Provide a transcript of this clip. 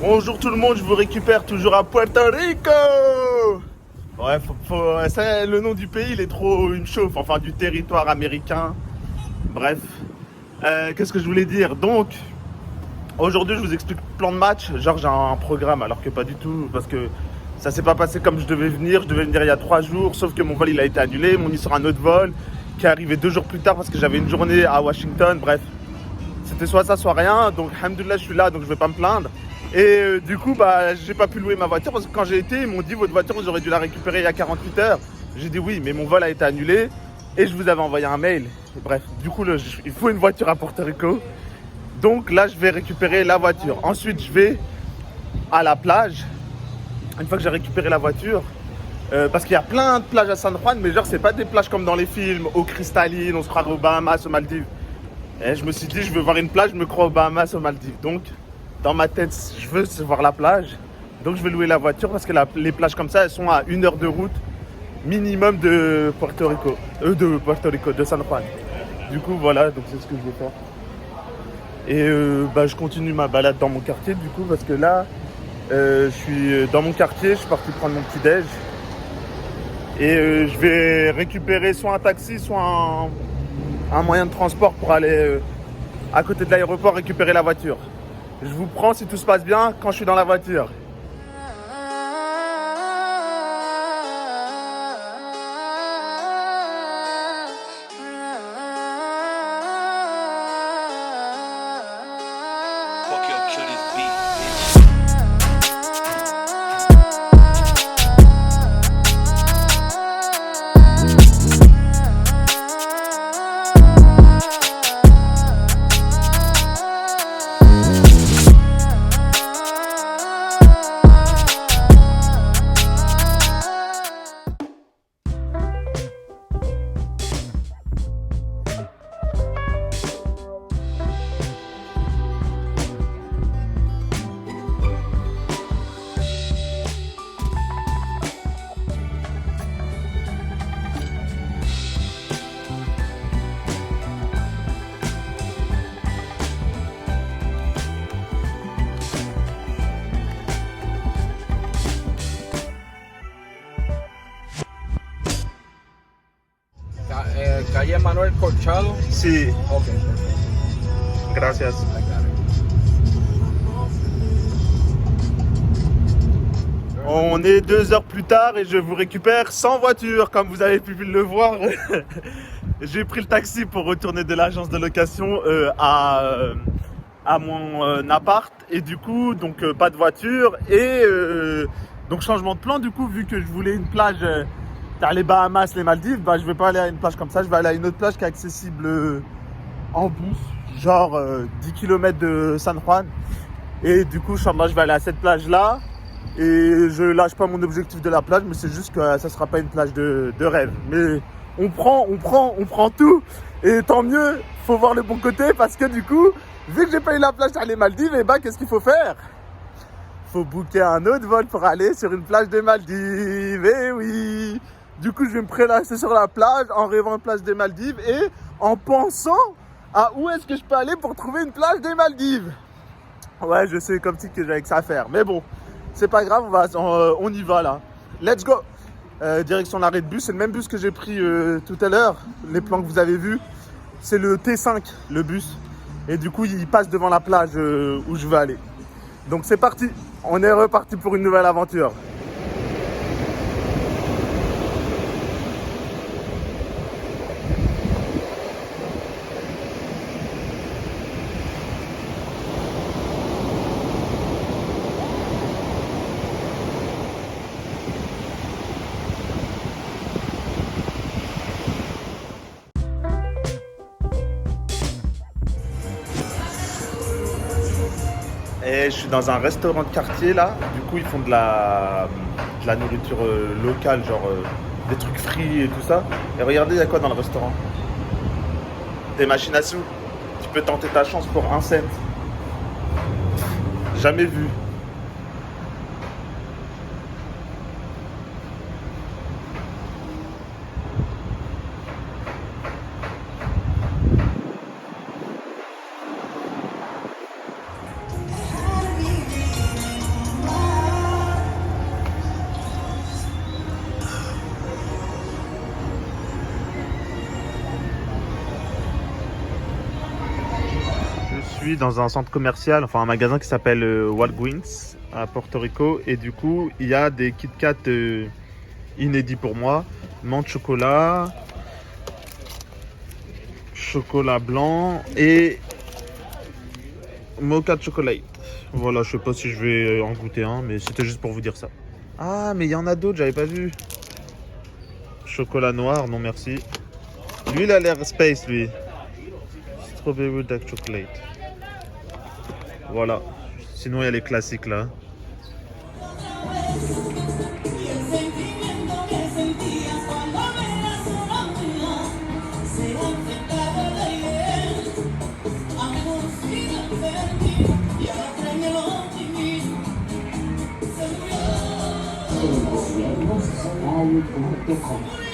Bonjour tout le monde, je vous récupère toujours à Puerto Rico. Ouais, le nom du pays, il est trop, il me chauffe, enfin du territoire américain. Bref, qu'est-ce que je voulais dire? Donc, aujourd'hui, je vous explique le plan de match. Genre, j'ai un programme, alors que pas du tout, parce que ça s'est pas passé comme je devais venir. Je devais venir il y a 3 jours, sauf que mon vol, il a été annulé. Ils m'ont mis sur un autre vol qui est arrivé 2 jours plus tard parce que j'avais une journée à Washington. Bref, c'était soit ça, soit rien. Donc, alhamdoulilah, je suis là, donc je vais pas me plaindre. Et du coup, bah, j'ai pas pu louer ma voiture parce que quand j'ai été, ils m'ont dit votre voiture, vous aurez dû la récupérer il y a 48 heures. J'ai dit oui, mais mon vol a été annulé et je vous avais envoyé un mail. Et bref, du coup, il faut une voiture à Porto Rico. Donc là, je vais récupérer la voiture. Ensuite, je vais à la plage. Une fois que j'ai récupéré la voiture, parce qu'il y a plein de plages à San Juan, mais genre, c'est pas des plages comme dans les films, eau cristalline, on se croirait aux Bahamas, aux Maldives. Et je me suis dit, je veux voir une plage, je me crois aux Bahamas, aux Maldives. Donc, dans ma tête, je veux voir la plage. Donc, je vais louer la voiture parce que les plages comme ça, elles sont à 1 heure de route minimum de Puerto Rico. De San Juan. Du coup, voilà, donc c'est ce que je vais faire. Et je continue ma balade dans mon quartier, du coup, parce que là, je suis dans mon quartier, je suis parti prendre mon petit-déj. Et je vais récupérer soit un taxi, soit un moyen de transport pour aller à côté de l'aéroport récupérer la voiture. Je vous prends si tout se passe bien quand je suis dans la voiture. Calle Manuel Corchado. Si, Ok. gracias. On est 2 heures plus tard et je vous récupère sans voiture, comme vous avez pu le voir. J'ai pris le taxi pour retourner de l'agence de location à mon appart. Et du coup, donc pas de voiture. Et donc changement de plan, du coup, vu que je voulais une plage dans les Bahamas, les Maldives, bah, je vais pas aller à une plage comme ça. Je vais aller à une autre plage qui est accessible en bus, genre 10 km de San Juan. Et du coup, Inch'Allah, je vais aller à cette plage-là. Et je lâche pas mon objectif de la plage, mais c'est juste que ça sera pas une plage de rêve. Mais on prend tout. Et tant mieux, faut voir le bon côté parce que du coup, vu que j'ai pas eu la plage à les Maldives, et bah qu'est-ce qu'il faut faire? Faut booker un autre vol pour aller sur une plage des Maldives. Eh oui! Du coup, je vais me prélasser sur la plage en rêvant une plage des Maldives et en pensant à où est-ce que je peux aller pour trouver une plage des Maldives. Ouais, je sais comme si que j'avais que ça à faire. Mais bon, c'est pas grave, on y va là. Let's go! Direction l'arrêt de bus, c'est le même bus que j'ai pris tout à l'heure. Les plans que vous avez vus, c'est le T5, le bus. Et du coup, il passe devant la plage où je veux aller. Donc c'est parti, on est reparti pour une nouvelle aventure. Et je suis dans un restaurant de quartier là. Du coup, ils font de la nourriture locale, genre des trucs frits et tout ça. Et regardez, il y a quoi dans le restaurant? Des machines à sous. Tu peux tenter ta chance pour 1 cent. Jamais vu. suis dans un centre commercial, enfin un magasin qui s'appelle Walgreens à Porto Rico. Et du coup, il y a des Kit Kat inédits pour moi. Menthe chocolat, chocolat blanc et mocha chocolate. Voilà, je sais pas si je vais en goûter un, mais c'était juste pour vous dire ça. Ah, mais il y en a d'autres, j'avais pas vu. Chocolat noir, non merci. Lui, il a l'air space, lui. Strawberry dark chocolate. Voilà. Sinon, il y a les classiques là. Servicios.com